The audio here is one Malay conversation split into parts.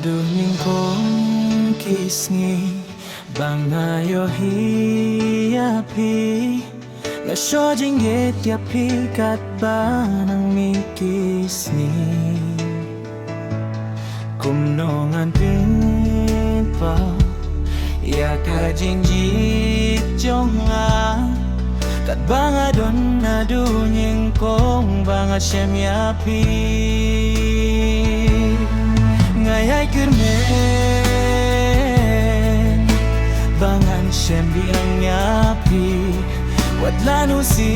Aduh ning kong kisngi bangayo hiyapi nga syojing get yapi kat ba nang mikisni kumnongan pinpa ya ka jingjit jonga kat banga don adunyeng kong banga syem yapi ngayay kermen bangan syem biang yapi wadlan usip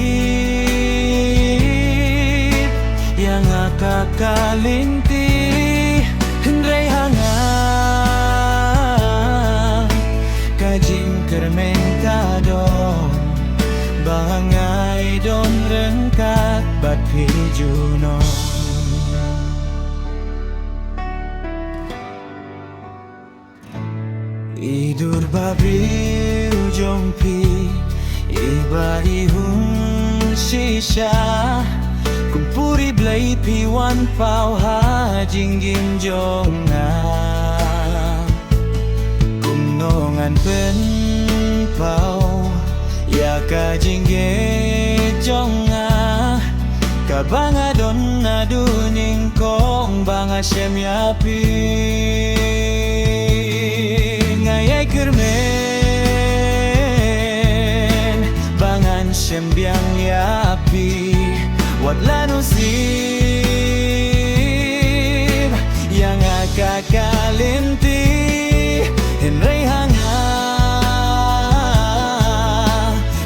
yang akakalinti hendray hanga kajing kermen kadon bangay don rengkat bat pijuno idur babriu jongpi ibari hun shisha kumpuri blai piwan pau ha jinggim jonga kumnongan pen pau ya ka jingge jonga ka banga don aduning kong banga syem yapi ngayay kermen bangan syem biang yapi wadlan usip yang akakalinti henray hanga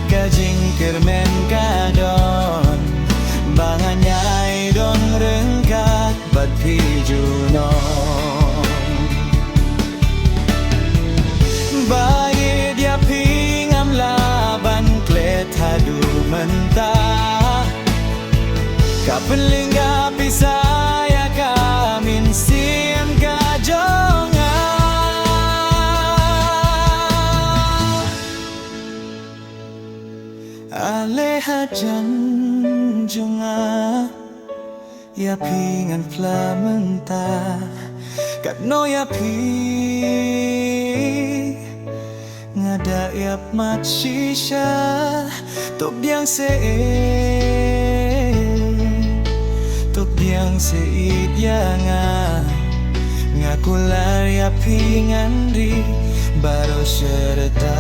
kajing kermen kadon bangan yay don rengkat bat pijunon bagi dia pingam laban klet hadu mentah kapeling pisaya kamin siem kajonga aleha janjunga ya pingan flamenta kat no ya pi ngada yap mat shisha tok diang seit ya ngakular ya pingan ri baro serta